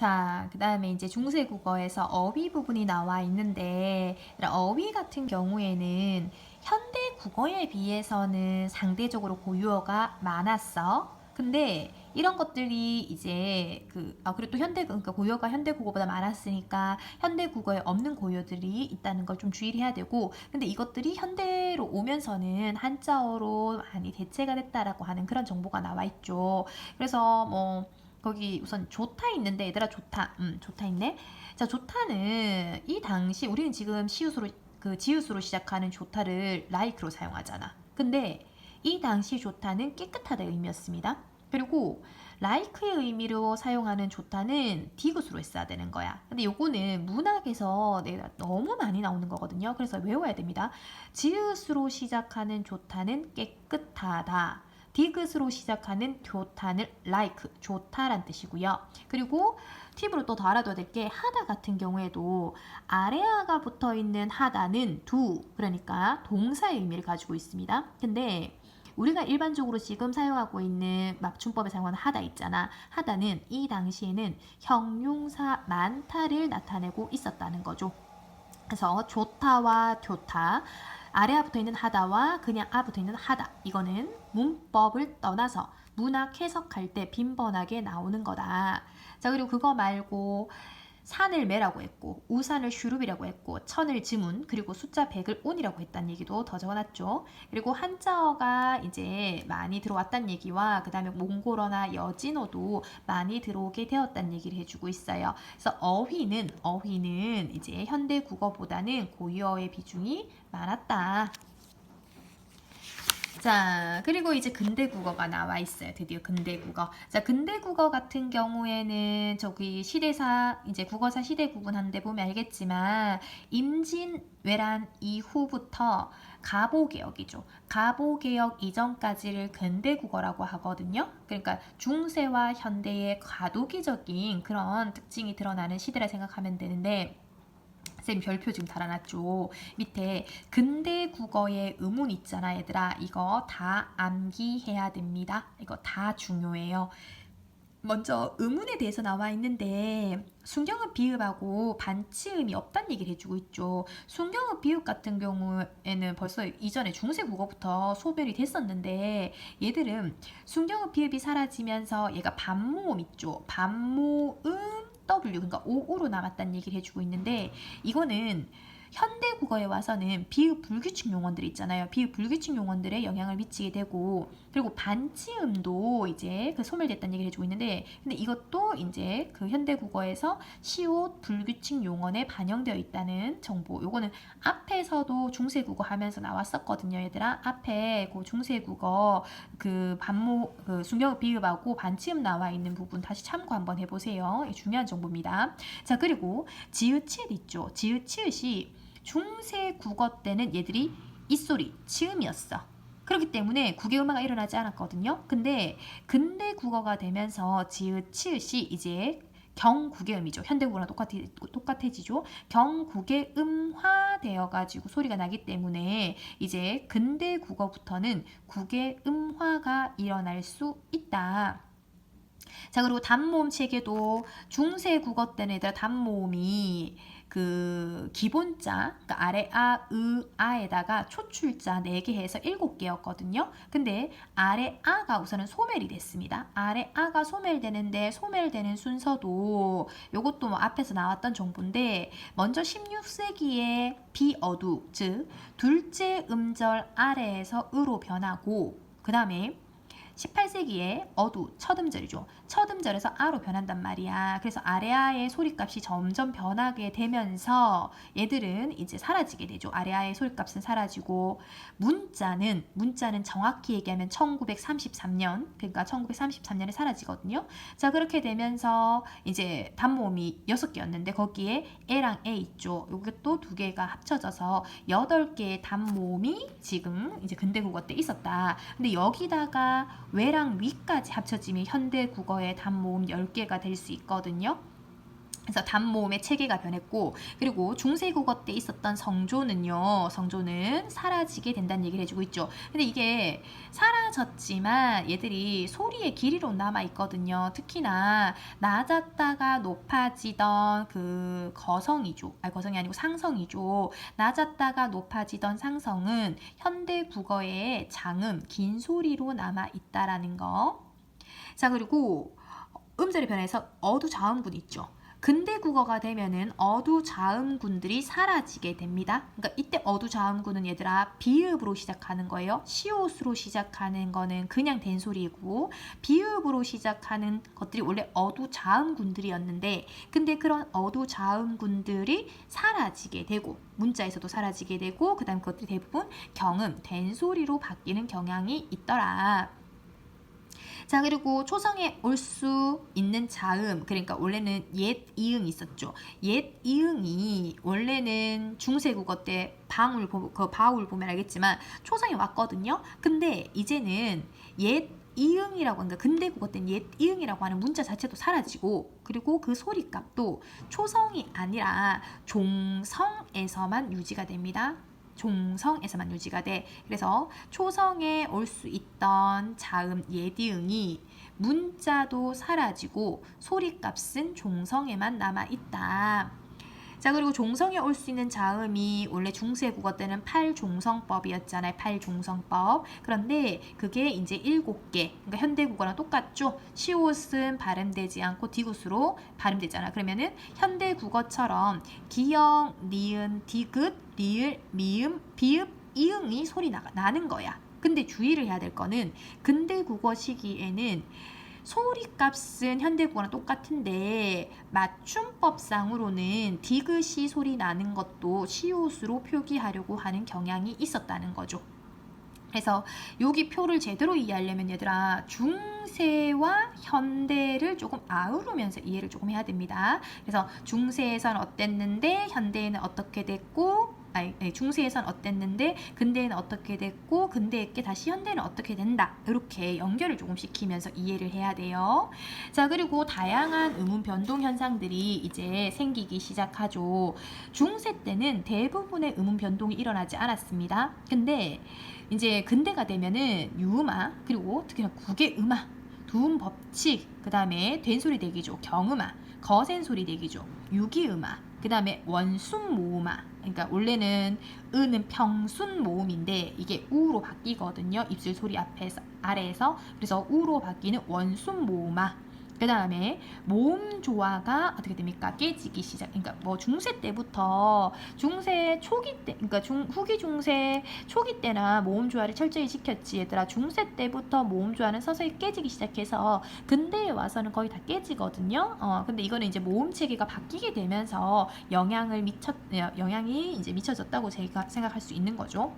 자, 그 다음에 이제 중세국어에서 어휘 부분이 나와 있는데, 어휘 같은 경우에는 현대 국어에 비해서는 상대적으로 고유어가 많았어. 근데 이런 것들이 이제 그리고 또 그러니까 고유어가 현대 국어보다 많았으니까 현대 국어에 없는 고유어들이 있다는 걸 좀 주의를 해야 되고, 근데 이것들이 현대로 오면서는 한자어로 많이 대체가 됐다라고 하는 그런 정보가 나와 있죠. 그래서 뭐, 거기 우선 조타 있는데 얘들아 조타 있네. 자, 조타는 이 당시 우리는 지금 시옷으로 지읒으로 시작하는 조타를 라이크로 사용하잖아. 근데 이 당시 조타는 깨끗하다의 의미였습니다. 그리고 라이크의 의미로 사용하는 조타는 디귿으로 했어야 되는 거야. 근데 요거는 문학에서 내가 너무 많이 나오는 거거든요. 그래서 외워야 됩니다. 지읒으로 시작하는 조타는 깨끗하다. 디귿으로 시작하는 조타는 like, 좋다란 뜻이고요. 그리고 팁으로 또 더 알아둬야 될 게 하다 같은 경우에도 아래아가 붙어 있는 하다는 do, 그러니까 동사의 의미를 가지고 있습니다. 근데 우리가 일반적으로 지금 사용하고 있는 맞춤법에 사용하는 하다 있잖아. 하다는 이 당시에는 형용사 많다를 나타내고 있었다는 거죠. 그래서 좋다와 교타, 아래아 붙어 있는 하다와 그냥 아 붙어 있는 하다, 이거는 문법을 떠나서 문학 해석할 때 빈번하게 나오는 거다. 자, 그리고 그거 말고 산을 매라고 했고, 우산을 슈룹이라고 했고, 천을 지문, 그리고 숫자 100을 온이라고 했다는 얘기도 더 적어놨죠. 그리고 한자어가 이제 많이 들어왔다는 얘기와 그 다음에 몽골어나 여진어도 많이 들어오게 되었다는 얘기를 해주고 있어요. 그래서 어휘는 이제 현대 국어보다는 고유어의 비중이 많았다. 자, 그리고 이제 근대 국어가 나와 있어요. 드디어 근대 국어. 자, 근대 국어 같은 경우에는 저기 시대사, 이제 국어사 시대 구분하는데 보면 알겠지만, 임진왜란 이후부터 가보개혁이죠. 가보개혁 이전까지를 근대 국어라고 하거든요. 그러니까 중세와 현대의 과도기적인 그런 특징이 드러나는 시대라 생각하면 되는데, 쌤 별표 지금 달아놨죠. 밑에 근대 국어의 의문 있잖아 얘들아. 이거 다 암기해야 됩니다. 이거 다 중요해요. 먼저 의문에 대해서 나와 있는데 순경읍 비읍하고 반치음이 없다는 얘기를 해주고 있죠. 순경읍 비읍 같은 경우에는 벌써 이전에 중세 국어부터 소멸이 됐었는데, 얘들은 순경읍 비읍이 사라지면서 얘가 반모음 있죠. 반모음 W, 그러니까 오으로 남았다는 얘기를 해주고 있는데, 이거는 현대 국어에 와서는 비읍 불규칙 용언들 있잖아요. 비읍 불규칙 용언들에 영향을 미치게 되고, 그리고 반치음도 이제 소멸됐다는 얘기를 해주고 있는데, 근데 이것도 이제 현대 국어에서 시옷 불규칙 용언에 반영되어 있다는 정보. 요거는 앞에서도 중세 국어 하면서 나왔었거든요, 얘들아. 앞에 중세 국어 순경읍 비읍하고 반치음 나와 있는 부분 다시 참고 한번 해보세요. 중요한 정보입니다. 자, 그리고 지읒치읒 있죠. 지읒치읒이 중세 국어 때는 얘들이 이소리, 치음이었어. 그렇기 때문에 국외음화가 일어나지 않았거든요. 근데 근대 국어가 되면서 지읒, 치읒이 이제 경국외음이죠. 현대국어랑 똑같아지죠. 경국외음화 되어가지고 소리가 나기 때문에 이제 근대 국어부터는 국외음화가 일어날 수 있다. 자, 그리고 단모음 체계도 중세 국어 때는 얘들아 단모음이 기본자, 그러니까 아래 아, 으, 아에다가 초출자 4개 해서 7개였거든요. 근데 아래 아가 우선은 소멸이 됐습니다. 아래 아가 소멸되는데 소멸되는 순서도 요것도 뭐 앞에서 나왔던 정보인데, 먼저 16세기에 비어두, 즉 둘째 음절 아래에서 으로 변하고, 그 다음에 18세기에 어두, 첫 음절이죠. 첫 음절에서 아로 변한단 말이야. 그래서 아래아의 소리값이 점점 변하게 되면서 얘들은 이제 사라지게 되죠. 아래아의 소리값은 사라지고, 문자는 정확히 얘기하면 1933년, 그러니까 1933년에 사라지거든요. 자, 그렇게 되면서 이제 단모음이 6개였는데 거기에 에랑 에 있죠. 이것도 2개가 합쳐져서 8개의 단모음이 지금 이제 근대 국어 때 있었다. 근데 여기다가 외랑 위까지 합쳐지면 현대 국어의 단모음 10개가 될 수 있거든요. 그래서 단모음의 체계가 변했고, 그리고 중세국어 때 있었던 성조는요, 성조는 사라지게 된다는 얘기를 해주고 있죠. 근데 이게 사라졌지만 얘들이 소리의 길이로 남아 있거든요. 특히나 낮았다가 높아지던 그 거성이죠. 아니, 거성이 아니고 상성이죠. 낮았다가 높아지던 상성은 현대 국어의 장음, 긴 소리로 남아 있다라는 거. 자, 그리고 음절이 변해서 어두자음군 있죠. 근대 국어가 되면은 어두자음군들이 사라지게 됩니다. 그러니까 이때 어두자음군은 얘들아 비읍으로 시작하는 거예요. 시옷으로 시작하는 거는 그냥 된소리이고, 비읍으로 시작하는 것들이 원래 어두자음군들이었는데, 근데 그런 어두자음군들이 사라지게 되고, 문자에서도 사라지게 되고, 그 다음 그것들이 대부분 경음, 된소리로 바뀌는 경향이 있더라. 자, 그리고 초성에 올 수 있는 자음, 그러니까 원래는 옛 이응이 있었죠. 옛 이응이 원래는 중세국어 때 그 바울 보면 알겠지만 초성이 왔거든요. 근데 이제는 옛 이응이라고, 그러니까 근대국어 때는 옛 이응이라고 하는 문자 자체도 사라지고, 그리고 그 소리값도 초성이 아니라 종성에서만 유지가 됩니다. 종성에서만 유지가 돼. 그래서 초성에 올 수 있던 자음 예디응이 문자도 사라지고 소리값은 종성에만 남아있다. 자, 그리고 종성에 올 수 있는 자음이 원래 중세국어 때는 8종성법이었잖아요. 8종성법. 그런데 그게 이제 7개. 그러니까 현대국어랑 똑같죠. 시옷은 발음되지 않고 디귿으로 발음되잖아. 그러면은 현대국어처럼 기역, 니은, 디귿, 리을, 미음, 비읍, 이응이 소리 나는 거야. 근데 주의를 해야 될 거는 근대국어 시기에는 소리값은 현대국어랑 똑같은데 맞춤법상으로는 디귿이 소리 나는 것도 시옷으로 표기하려고 하는 경향이 있었다는 거죠. 그래서 여기 표를 제대로 이해하려면 얘들아 중세와 현대를 조금 아우르면서 이해를 조금 해야 됩니다. 그래서 중세에서는 어땠는데 현대에는 어떻게 됐고, 중세에선 어땠는데 근대에는 어떻게 됐고, 근대에게 다시 현대는 어떻게 된다. 이렇게 연결을 조금 시키면서 이해를 해야 돼요. 자, 그리고 다양한 음운 변동 현상들이 이제 생기기 시작하죠. 중세 때는 대부분의 음운 변동이 일어나지 않았습니다. 근데 이제 근대가 되면은 유음화, 그리고 특히나 국외음화, 두음 법칙, 그 다음에 된소리 대기조, 경음화, 거센소리 대기조, 유기음화, 그 다음에 원순 모음화. 그러니까 원래는 은은 평순 모음인데 이게 우로 바뀌거든요. 입술 소리 앞에서 아래에서. 그래서 우로 바뀌는 원순 모음화. 그 다음에 모음 조화가 어떻게 됩니까? 깨지기 시작. 그러니까 뭐 중세 때부터 중세 초기 때, 그러니까 후기 중세 초기 때나 모음 조화를 철저히 지켰지 얘들아. 중세 때부터 모음 조화는 서서히 깨지기 시작해서 근대에 와서는 거의 다 깨지거든요. 근데 이거는 이제 모음 체계가 바뀌게 되면서 영향이 이제 미쳐졌다고 제가 생각할 수 있는 거죠.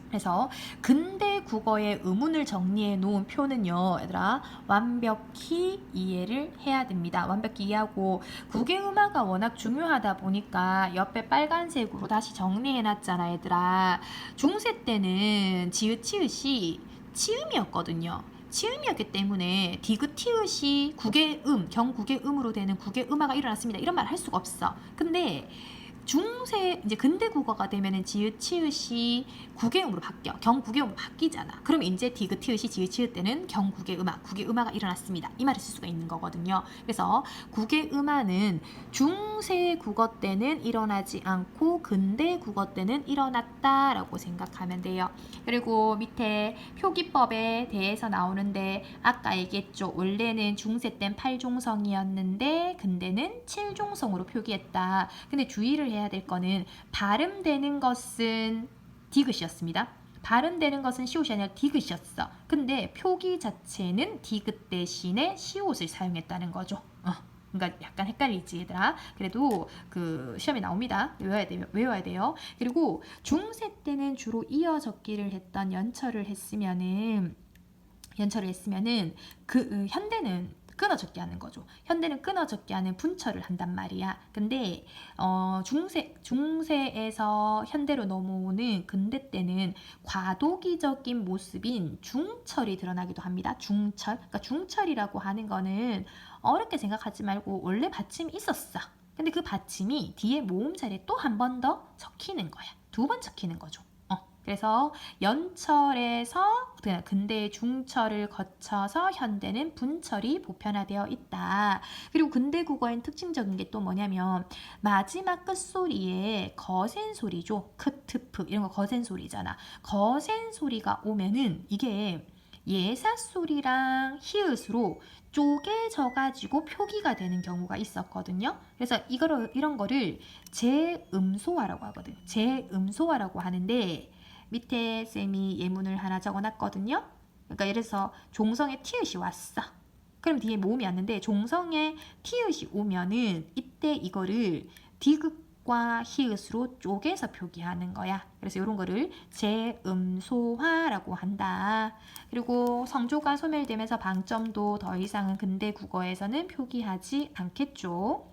그래서 근대 국어의 음운을 정리해 놓은 표는요, 얘들아 완벽히 이해를 해야 됩니다. 완벽히 이해하고, 국외음화가 워낙 중요하다 보니까 옆에 빨간색으로 다시 정리해 놨잖아 얘들아. 중세 때는 지읒 치읒이 치음이었거든요. 치음이었기 때문에 디귿 티읒이 국외음, 경국외음으로 되는 국외음화가 일어났습니다. 이런 말 할 수가 없어. 근데 중세 이제 근대 국어가 되면은 지읒 치읒이 국외음으로 바뀌어, 경국외음으로 바뀌잖아. 그럼 이제 디귿 티읒이 지읒 치읒 때는 경국외음화, 국외음화가 일어났습니다. 이 말을 쓸 수가 있는 거거든요. 그래서 국외음화는 중세 국어 때는 일어나지 않고 근대 국어 때는 일어났다라고 생각하면 돼요. 그리고 밑에 표기법에 대해서 나오는데 아까 얘기했죠. 원래는 중세 땐 8종성이었는데 근대는 7종성으로 표기했다. 근데 주의를 해야 될 거는 발음되는 것은 디귿이었습니다. 발음되는 것은 시옷이 아니라 디귿이었어. 근데 표기 자체는 디귿 대신에 시옷을 사용했다는 거죠. 그러니까 약간 헷갈리지 얘들아. 그래도 그 시험에 나옵니다. 외워야 돼요. 그리고 중세 때는 주로 이어 적기를 했던 연철을 했으면은 그 현대는 끊어 적기 하는 거죠. 현대는 끊어 적기 하는 분철을 한단 말이야. 근데 중세에서 현대로 넘어오는 근대 때는 과도기적인 모습인 중철이 드러나기도 합니다. 중철. 그러니까 중철이라고 하는 거는 어렵게 생각하지 말고 원래 받침이 있었어. 근데 그 받침이 뒤에 모음 자리에 또 한 번 더 적히는 거야. 두 번 적히는 거죠. 그래서 연철에서 근대 중철을 거쳐서 현대는 분철이 보편화되어 있다. 그리고 근대 국어엔 특징적인 게 또 뭐냐면 마지막 끝소리에 거센 소리죠. 크트프 이런 거 거센 소리잖아. 거센 소리가 오면은 이게 예사 소리랑 히읗으로 쪼개져가지고 표기가 되는 경우가 있었거든요. 그래서 이런 거를 재음소화라고 하거든. 재음소화라고 하는데 밑에 쌤이 예문을 하나 적어놨거든요. 그러니까 예를 들어서 종성에 티읕이 왔어. 그럼 뒤에 모음이 왔는데 종성에 티읕이 오면은 이때 이거를 디귿과 히읗으로 쪼개서 표기하는 거야. 그래서 이런 거를 재음소화라고 한다. 그리고 성조가 소멸되면서 방점도 더 이상은 근대 국어에서는 표기하지 않겠죠.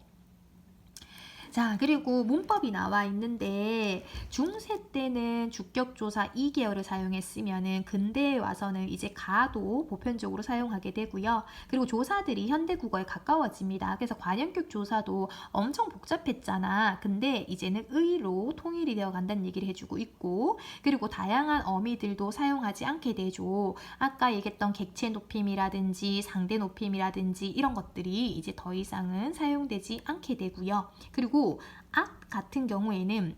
자, 그리고 문법이 나와 있는데 중세 때는 주격조사 2계열을 사용했으면은 근대에 와서는 이제 가도 보편적으로 사용하게 되고요. 그리고 조사들이 현대 국어에 가까워집니다. 그래서 관형격 조사도 엄청 복잡했잖아. 근데 이제는 의로 통일이 되어 간다는 얘기를 해주고 있고, 그리고 다양한 어미들도 사용하지 않게 되죠. 아까 얘기했던 객체 높임이라든지 상대 높임이라든지 이런 것들이 이제 더 이상은 사용되지 않게 되고요. 그리고 앗 같은 경우에는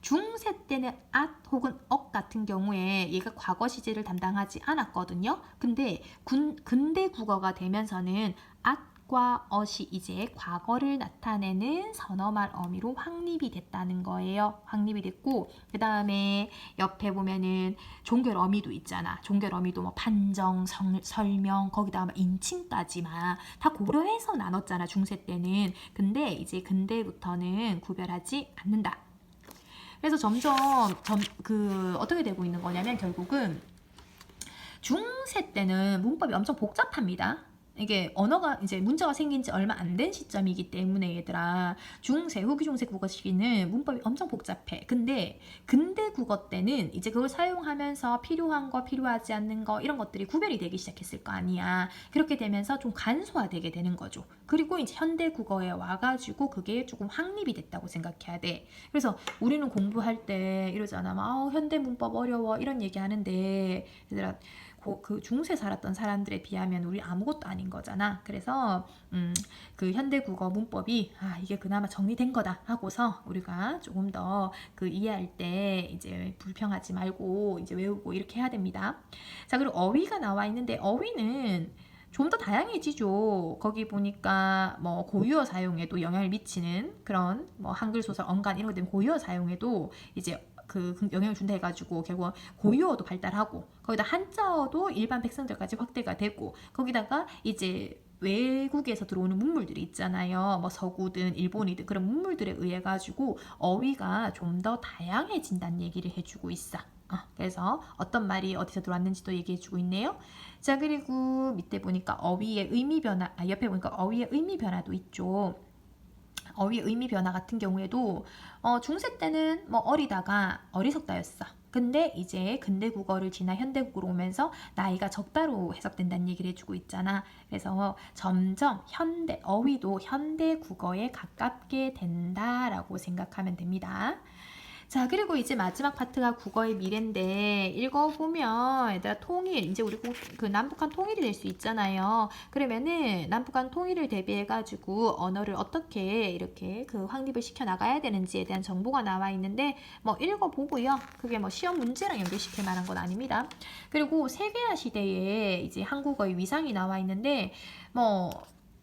중세 때는 앗 혹은 억 같은 경우에 얘가 과거 시제를 담당하지 않았거든요. 근데 근대 국어가 되면서는 앗과 엇이 이제 과거를 나타내는 선어말 어미로 확립이 됐다는 거예요. 확립이 됐고, 그 다음에 옆에 보면은 종결 어미도 있잖아. 종결 어미도 뭐 판정, 설명, 거기다 인칭까지만 다 고려해서 나눴잖아. 중세 때는. 근데 이제 근대부터는 구별하지 않는다. 그래서 점점 어떻게 되고 있는 거냐면 결국은 중세 때는 문법이 엄청 복잡합니다. 이게 언어가 이제 문자가 생긴 지 얼마 안 된 시점이기 때문에 얘들아, 중세, 후기 중세 국어 시기는 문법이 엄청 복잡해. 근데 근대 국어 때는 이제 그걸 사용하면서 필요한 거, 필요하지 않는 거 이런 것들이 구별이 되기 시작했을 거 아니야. 그렇게 되면서 좀 간소화되게 되는 거죠. 그리고 이제 현대 국어에 와가지고 그게 조금 확립이 됐다고 생각해야 돼. 그래서 우리는 공부할 때 이러잖아. 막 현대 문법 어려워 이런 얘기 하는데 얘들아, 그 중세 살았던 사람들에 비하면 우리 아무것도 아닌 거잖아. 그래서 그 현대 국어 문법이 이게 그나마 정리된 거다 하고서 우리가 조금 더 그 이해할 때 이제 불평하지 말고 이제 외우고 이렇게 해야 됩니다. 자, 그리고 어휘가 나와 있는데 어휘는 좀 더 다양해지죠. 거기 보니까 뭐 고유어 사용에도 영향을 미치는 그런 뭐 한글 소설 언간 이런 것 때문에 고유어 사용에도 이제 그 영향을 준다 해가지고 결국 고유어도 발달하고 거기다 한자어도 일반 백성들까지 확대가 되고 거기다가 이제 외국에서 들어오는 문물들이 있잖아요. 뭐 서구든 일본이든 그런 문물들에 의해 가지고 어휘가 좀 더 다양해진다는 얘기를 해주고 있어. 그래서 어떤 말이 어디서 들어왔는지도 얘기해주고 있네요. 자, 그리고 밑에 보니까 어휘의 의미 변화, 옆에 보니까 어휘의 의미 변화도 있죠. 어휘의 의미 변화 같은 경우에도 중세 때는 뭐 어리다가 어리석다였어. 근데 이제 근대 국어를 지나 현대 국어로 오면서 나이가 적다로 해석된다는 얘기를 해주고 있잖아. 그래서 점점 어휘도 현대 국어에 가깝게 된다라고 생각하면 됩니다. 자, 그리고 이제 마지막 파트가 국어의 미래인데 읽어보면 얘들아 이제 우리 그 남북한 통일이 될 수 있잖아요. 그러면은 남북한 통일을 대비해가지고 언어를 어떻게 이렇게 그 확립을 시켜 나가야 되는지에 대한 정보가 나와 있는데 뭐 읽어보고요. 그게 뭐 시험 문제랑 연결시킬 만한 건 아닙니다. 그리고 세계화 시대에 이제 한국어의 위상이 나와 있는데 뭐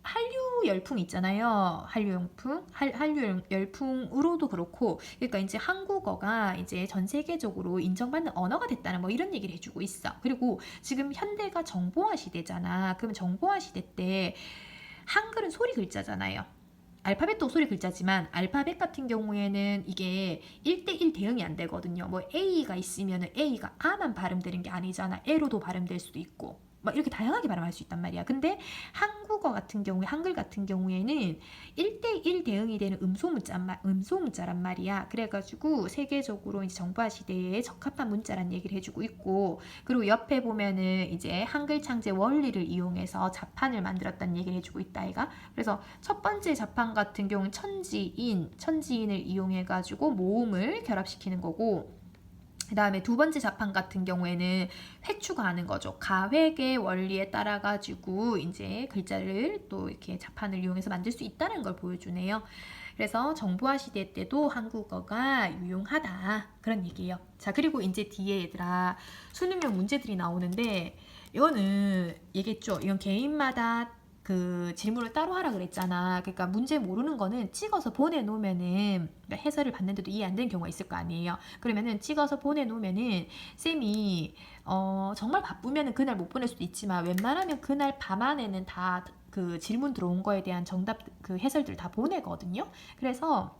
한류 열풍 있잖아요. 한류 열풍으로도 그렇고, 그러니까 이제 한국어가 이제 전 세계적으로 인정받는 언어가 됐다는 뭐 이런 얘기를 해주고 있어. 그리고 지금 현대가 정보화 시대잖아. 그럼 정보화 시대 때 한글은 소리 글자잖아요. 알파벳도 소리 글자지만 알파벳 같은 경우에는 이게 1대1 대응이 안 되거든요. 뭐 A가 있으면 A가 아만 발음되는 게 아니잖아. A로도 발음될 수도 있고 막 이렇게 다양하게 발음할 수 있단 말이야. 근데 한국어 같은 경우에, 한글 같은 경우에는 1대1 대응이 되는 음소 문자란 말이야. 그래가지고 세계적으로 이제 정보화 시대에 적합한 문자란 얘기를 해주고 있고, 그리고 옆에 보면은 이제 한글 창제 원리를 이용해서 자판을 만들었다는 얘기를 해주고 있다, 아이가. 그래서 첫 번째 자판 같은 경우는 천지인을 이용해가지고 모음을 결합시키는 거고, 그 다음에 두 번째 자판 같은 경우에는 획추가 하는 거죠. 가획의 원리에 따라 가지고 이제 글자를 또 이렇게 자판을 이용해서 만들 수 있다는 걸 보여주네요. 그래서 정보화 시대 때도 한국어가 유용하다, 그런 얘기예요. 자, 그리고 이제 뒤에 얘들아 수능용 문제들이 나오는데, 이거는 얘기했죠. 이건 개인마다 그 질문을 따로 하라 그랬잖아. 그러니까 문제 모르는 거는 찍어서 보내놓으면은, 그러니까 해설을 봤는데도 이해 안 되는 경우가 있을 거 아니에요. 그러면은 찍어서 보내놓으면은 쌤이 정말 바쁘면은 그날 못 보낼 수도 있지만, 웬만하면 그날 밤 안에는 다 그 질문 들어온 거에 대한 정답 그 해설들 다 보내거든요. 그래서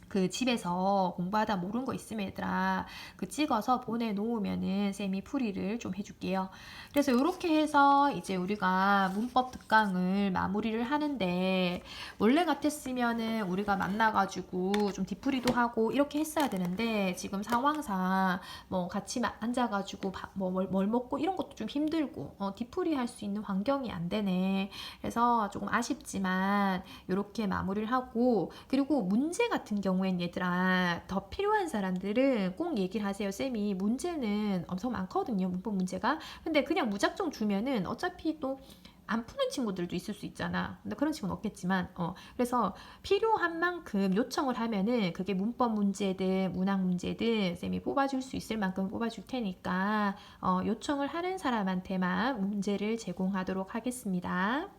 그 집에서 공부하다 모르는 거 있으면 얘들아 그 찍어서 보내놓으면은 쌤이 풀이를 좀 해줄게요. 그래서 이렇게 해서 이제 우리가 문법 특강을 마무리를 하는데, 원래 같았으면은 우리가 만나가지고 좀 뒤풀이도 하고 이렇게 했어야 되는데, 지금 상황상 뭐 같이 앉아가지고 뭘 먹고 이런 것도 좀 힘들고 뒤풀이 할 수 있는 환경이 안 되네. 그래서 조금 아쉽지만 이렇게 마무리를 하고, 그리고 문제 같은 경우엔 얘들아 더 필요한 사람들은 꼭 얘기를 하세요. 쌤이 문제는 엄청 많거든요, 문법 문제가. 근데 그냥 무작정 주면은 어차피 또 안 푸는 친구들도 있을 수 있잖아. 근데 그런 친구는 없겠지만, 그래서 필요한 만큼 요청을 하면은 그게 문법 문제든 문학 문제든 쌤이 뽑아줄 수 있을 만큼 뽑아줄 테니까 요청을 하는 사람한테만 문제를 제공하도록 하겠습니다.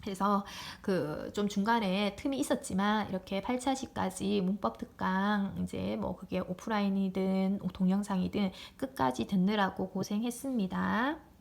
그래서 그 좀 중간에 틈이 있었지만 이렇게 8차시까지 문법 특강 이제 뭐 그게 오프라인이든 동영상이든 끝까지 듣느라고 고생했습니다.